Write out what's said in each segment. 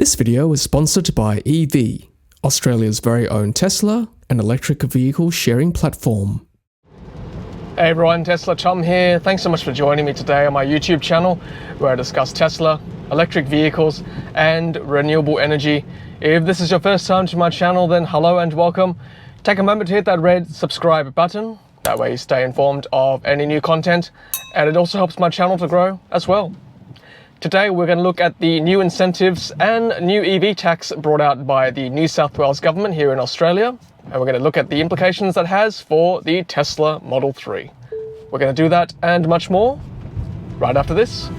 This video is sponsored by EV, Australia's very own Tesla and electric vehicle sharing platform. Hey everyone, Tesla Tom here. Thanks so much for joining me today on my YouTube channel where I discuss Tesla, electric vehicles and renewable energy. If this is your first time to my channel, then hello and welcome. Take a moment to hit that red subscribe button. That way you stay informed of any new content, and it also helps my channel to grow as well. Today we're going to look at the new incentives and new EV tax brought out by the New South Wales Government here in Australia. And we're going to look at the implications that has for the Tesla Model 3. We're going to do that and much more right after this.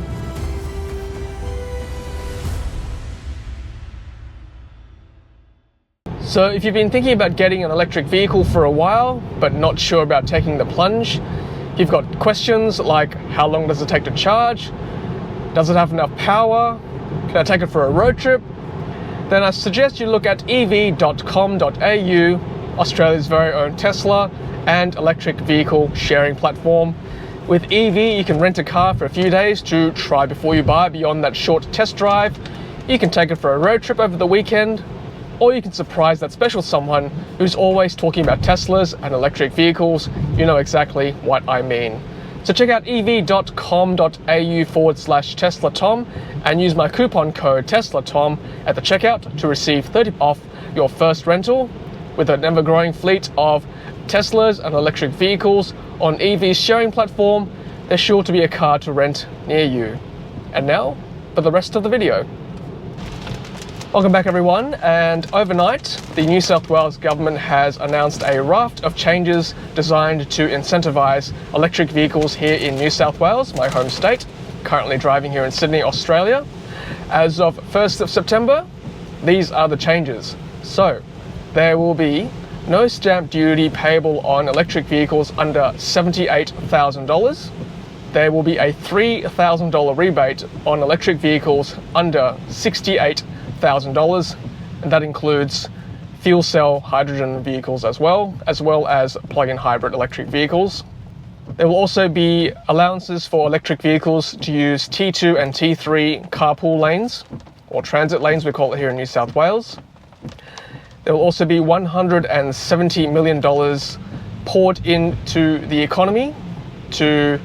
So if you've been thinking about getting an electric vehicle for a while, but not sure about taking the plunge, you've got questions like how long does it take to charge? Does it have enough power? Can I take it for a road trip? Then I suggest you look at ev.com.au, Australia's very own Tesla and electric vehicle sharing platform. With EV, you can rent a car for a few days to try before you buy beyond that short test drive. You can take it for a road trip over the weekend, or you can surprise that special someone who's always talking about Teslas and electric vehicles. You know exactly what I mean. So check out ev.com.au/TeslaTom and use my coupon code TeslaTom at the checkout to receive 30% off your first rental. With an ever-growing fleet of Teslas and electric vehicles on EV's sharing platform, there's sure to be a car to rent near you. And now for the rest of the video. Welcome back everyone, and overnight the New South Wales Government has announced a raft of changes designed to incentivise electric vehicles here in New South Wales, my home state, currently driving here in Sydney, Australia. As of 1st of September, these are the changes. So, there will be no stamp duty payable on electric vehicles under $78,000. There will be a $3,000 rebate on electric vehicles under $68,000, and that includes fuel cell hydrogen vehicles as well as plug-in hybrid electric vehicles. There will also be allowances for electric vehicles to use T2 and T3 carpool lanes, or transit lanes we call it here in New South Wales. There will also be $170 million poured into the economy to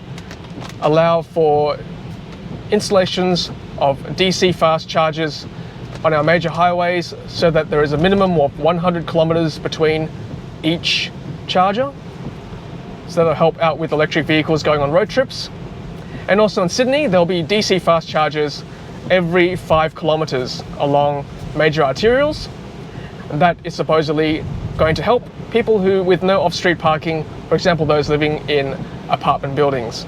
allow for installations of DC fast chargers on our major highways so that there is a minimum of 100 kilometers between each charger. So that'll help out with electric vehicles going on road trips. And also in Sydney, there'll be DC fast chargers every 5 kilometers along major arterials. And that is supposedly going to help people who with no off-street parking, for example, those living in apartment buildings.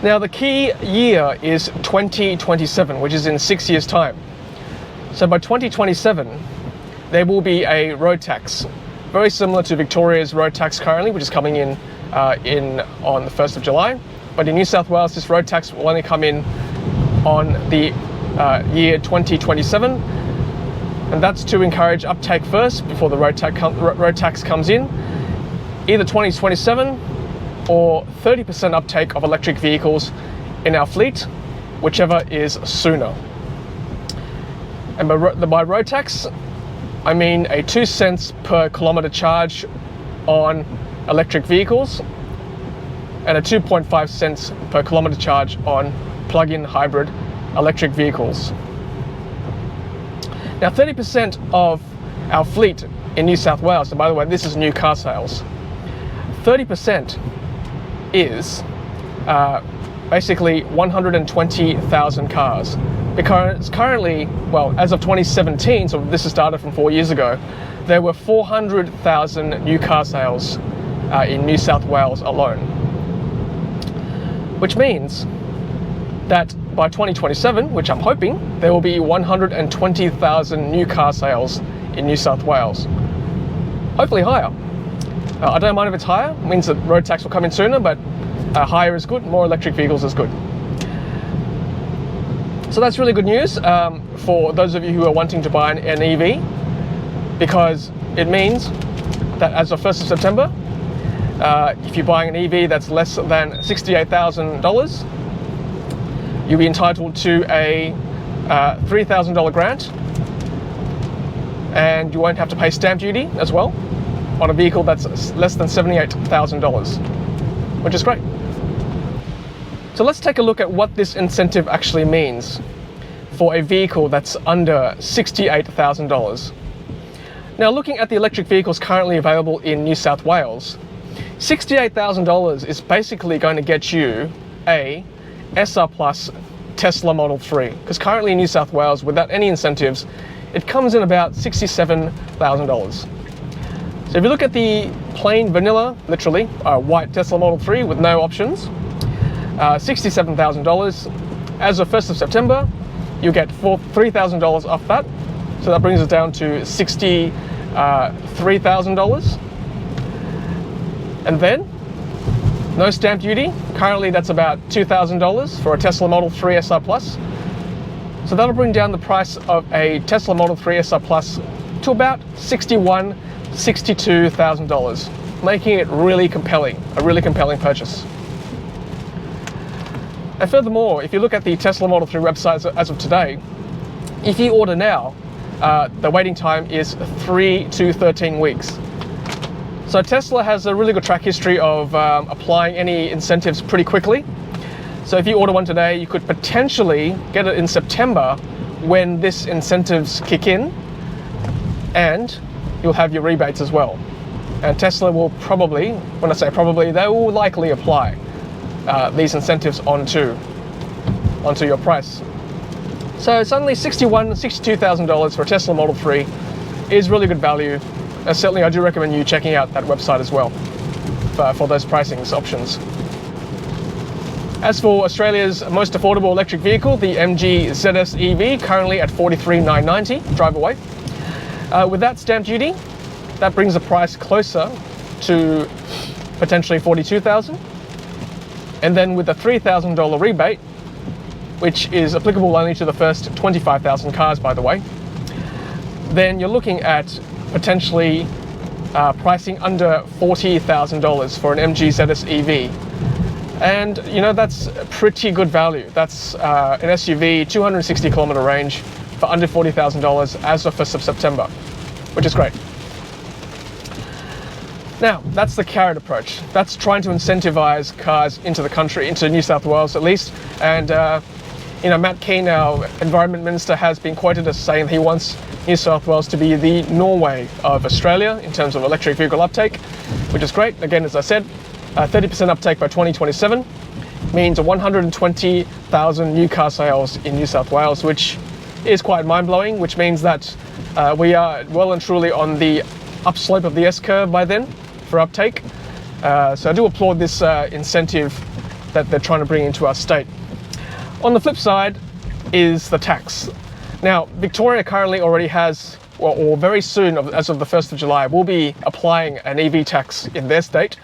Now the key year is 2027, which is in 6 years' time. So by 2027, there will be a road tax, very similar to Victoria's road tax currently, which is coming in on the 1st of July. But in New South Wales, this road tax will only come in on the year 2027. And that's to encourage uptake first before the road tax comes in. Either 2027 or 30% uptake of electric vehicles in our fleet, whichever is sooner. And by road tax, I mean a 2 cents per kilometre charge on electric vehicles and a 2.5 cents per kilometre charge on plug-in hybrid electric vehicles. Now 30% of our fleet in New South Wales, and by the way, this is new car sales, 30% is basically 120,000 cars. Because currently, well, as of 2017, so this is data from 4 years ago, there were 400,000 new car sales in New South Wales alone. Which means that by 2027, which I'm hoping, there will be 120,000 new car sales in New South Wales. Hopefully higher. I don't mind if it's higher, it means that road tax will come in sooner, but higher is good, more electric vehicles is good. So that's really good news for those of you who are wanting to buy an EV, because it means that as of 1st of September, if you're buying an EV that's less than $68,000, you'll be entitled to a $3,000 grant, and you won't have to pay stamp duty as well on a vehicle that's less than $78,000, which is great. So let's take a look at what this incentive actually means for a vehicle that's under $68,000. Now, looking at the electric vehicles currently available in New South Wales, $68,000 is basically going to get you a SR Plus Tesla Model 3, because currently in New South Wales, without any incentives, it comes in about $67,000. So if you look at the plain vanilla, literally, white Tesla Model 3 with no options, $67,000. As of 1st of September, you get $3,000 off that. So that brings it down to $63,000. And then, no stamp duty. Currently that's about $2,000 for a Tesla Model 3 SR Plus. So that'll bring down the price of a Tesla Model 3 SR Plus to about $62,000, making it really compelling, a really compelling purchase. And furthermore, if you look at the Tesla Model 3 website as of today, if you order now, the waiting time is 3 to 13 weeks. So Tesla has a really good track history of applying any incentives pretty quickly. So if you order one today, you could potentially get it in September when this incentives kick in, and you'll have your rebates as well. And Tesla will probably, when I say probably, they will likely apply these incentives onto your price. So suddenly $62,000 for a Tesla Model 3 is really good value. And certainly I do recommend you checking out that website as well for those pricing options. As for Australia's most affordable electric vehicle, the MG ZS EV, currently at $43,990 drive away. With that stamp duty, that brings the price closer to potentially $42,000. And then with the $3,000 rebate, which is applicable only to the first 25,000 cars, by the way, then you're looking at potentially pricing under $40,000 for an MG ZS EV. And you know, that's pretty good value. That's an SUV, 260 kilometer range for under $40,000 as of 1st of September, which is great. Now, that's the carrot approach. That's trying to incentivize cars into the country, into New South Wales at least. And you know, Matt Keane, our Environment Minister, has been quoted as saying he wants New South Wales to be the Norway of Australia in terms of electric vehicle uptake, which is great. Again, as I said, 30% uptake by 2027 means 120,000 new car sales in New South Wales, which is quite mind-blowing, which means that we are well and truly on the upslope of the S-curve by then for uptake. So I do applaud this incentive that they're trying to bring into our state. On the flip side is the tax. Now, Victoria currently already has, or very soon, as of the 1st of July, will be applying an EV tax in their state.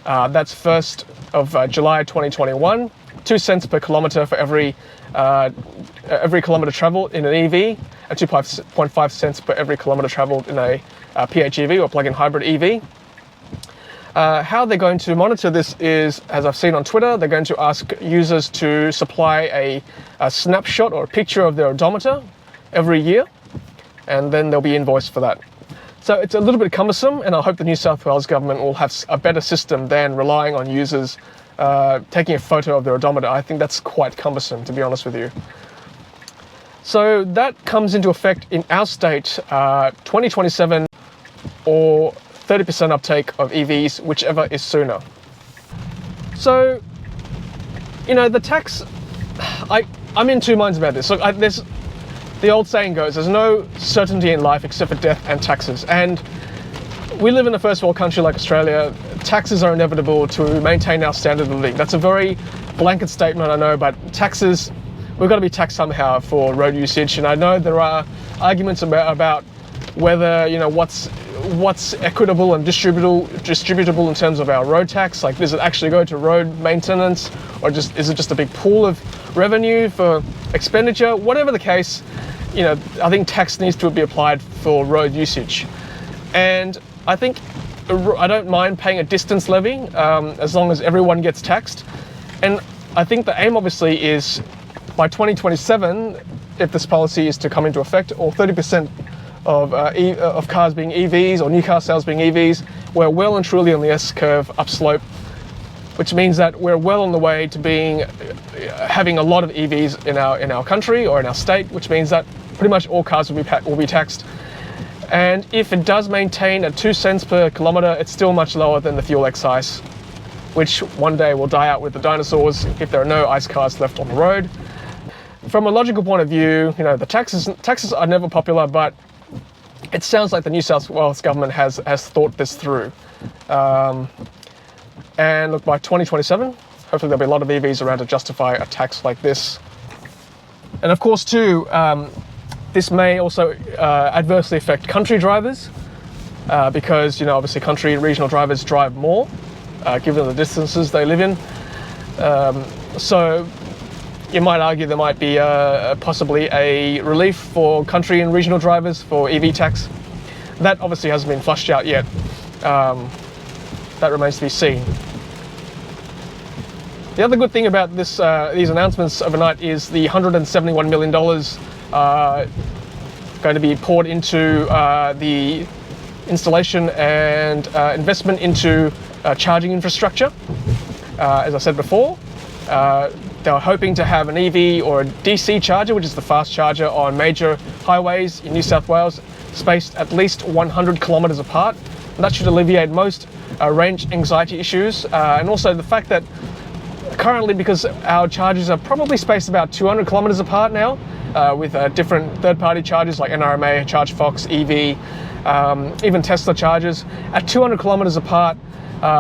That's 1st of July 2021, 2 cents per kilometre for every kilometre travelled in an EV, and 2.5 cents per every kilometre travelled in a PHEV or plug-in hybrid EV. How they're going to monitor this is, as I've seen on Twitter, they're going to ask users to supply a snapshot or a picture of their odometer every year, and then they'll be invoiced for that. So it's a little bit cumbersome, and I hope the New South Wales government will have a better system than relying on users taking a photo of their odometer. I think that's quite cumbersome, to be honest with you. So that comes into effect in our state 2027 or 30% uptake of EVs, whichever is sooner. So, you know, the tax, I'm in two minds about this. Look, the old saying goes, there's no certainty in life except for death and taxes. And we live in a first world country like Australia. Taxes are inevitable to maintain our standard of living. That's a very blanket statement, I know, but taxes, we've got to be taxed somehow for road usage. And I know there are arguments about whether, you know, what's equitable and distributable in terms of our road tax. Like, does it actually go to road maintenance, or is it just a big pool of revenue for expenditure? Whatever the case, you know, I think tax needs to be applied for road usage. And I think I don't mind paying a distance levy as long as everyone gets taxed. And I think the aim obviously is by 2027, if this policy is to come into effect, or 30% of cars being EVs, or new car sales being EVs, we're well and truly on the S-curve upslope, which means that we're well on the way to having a lot of EVs in our country or in our state, which means that pretty much all cars will be taxed. And if it does maintain at 2 cents per kilometre, it's still much lower than the fuel excise, which one day will die out with the dinosaurs if there are no ICE cars left on the road. From a logical point of view, the taxes are never popular, but it sounds like the New South Wales government has thought this through. And look, by 2027, hopefully there'll be a lot of EVs around to justify a tax like this. And of course too, this may also adversely affect country drivers because, obviously country and regional drivers drive more given the distances they live in. So you might argue there might be possibly a relief for country and regional drivers for EV tax. That obviously hasn't been flushed out yet. That remains to be seen. The other good thing about these announcements overnight is the $171 million going to be poured into the installation and investment into charging infrastructure. As I said before, they're hoping to have an EV or a DC charger, which is the fast charger on major highways in New South Wales, spaced at least 100 kilometres apart. And that should alleviate most range anxiety issues, and also the fact that currently, because our chargers are probably spaced about 200 kilometres apart now, with different third-party chargers like NRMA, ChargeFox, EV, even Tesla chargers, at 200 kilometres apart,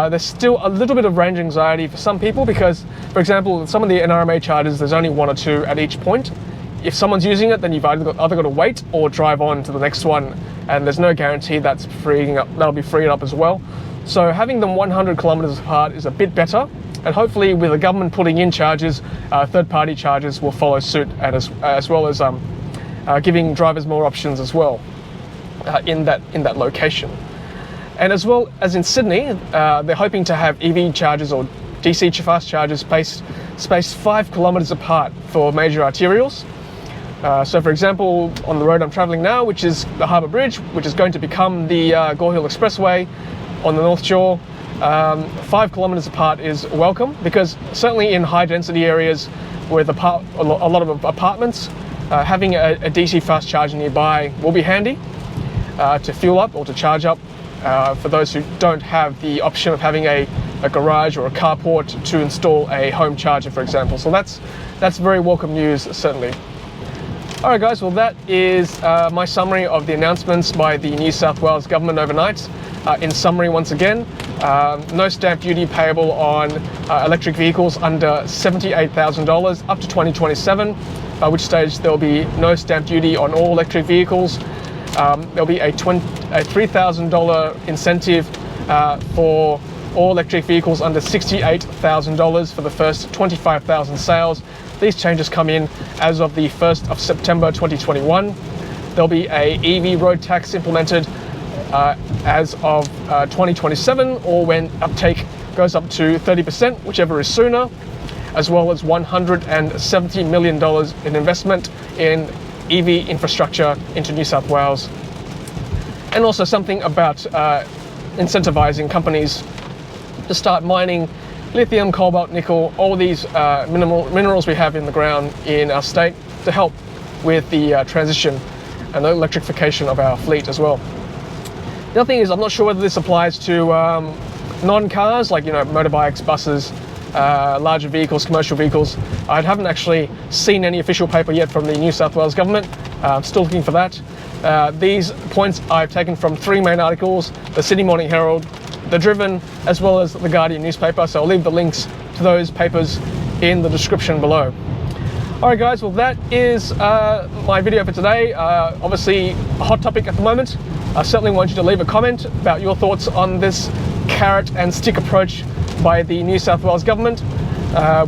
there's still a little bit of range anxiety for some people because, for example, some of the NRMA chargers, there's only 1 or 2 at each point. If someone's using it, then you've either got to wait or drive on to the next one, and there's no guarantee that'll be freed up as well. So having them 100 kilometres apart is a bit better, and hopefully with the government putting in charges, third-party chargers will follow suit, and as well as giving drivers more options as well in that location. And as well as in Sydney, they're hoping to have EV chargers or DC fast chargers spaced 5 kilometres apart for major arterials. So for example, on the road I'm travelling now, which is the Harbour Bridge, which is going to become the Gore Hill Expressway on the North Shore, 5 kilometres apart is welcome, because certainly in high density areas with a lot of apartments, having a DC fast charger nearby will be handy to fuel up or to charge up for those who don't have the option of having a garage or a carport to install a home charger, for example. So that's very welcome news, certainly. Alright guys, well that is my summary of the announcements by the New South Wales Government overnight. In summary, once again, no stamp duty payable on electric vehicles under $78,000 up to 2027, by which stage there will be no stamp duty on all electric vehicles. There'll be a $3,000 incentive for all electric vehicles under $68,000 for the first 25,000 sales. These changes come in as of the 1st of September 2021. There'll be a EV road tax implemented as of 2027, or when uptake goes up to 30%, whichever is sooner, as well as $170 million in investment in EV infrastructure into New South Wales. And also something about incentivizing companies to start mining lithium, cobalt, nickel, all these minerals we have in the ground in our state to help with the transition and the electrification of our fleet as well. The other thing is, I'm not sure whether this applies to non-cars, like motorbikes, buses, larger vehicles, commercial vehicles. I haven't actually seen any official paper yet from the New South Wales Government. I'm still looking for that. These points I've taken from 3 main articles: the Sydney Morning Herald, The Driven, as well as the Guardian newspaper. So I'll leave the links to those papers in the description below. Alright guys, well that is my video for today. Obviously a hot topic at the moment. I certainly want you to leave a comment about your thoughts on this carrot and stick approach by the New South Wales Government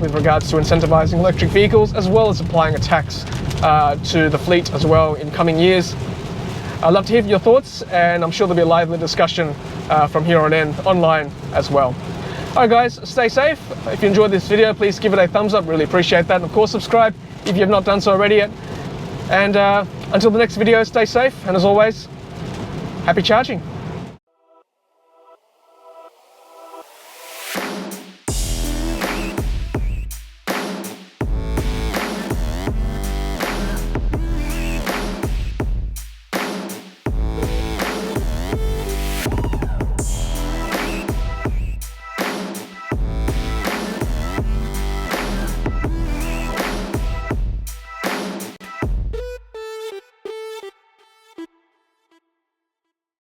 with regards to incentivising electric vehicles, as well as applying a tax to the fleet as well in coming years. I'd love to hear your thoughts, and I'm sure there'll be a lively discussion from here on in online as well. Alright guys, stay safe. If you enjoyed this video, please give it a thumbs up, really appreciate that. And of course, subscribe if you have not done so already yet. And until the next video, stay safe, and as always, happy charging.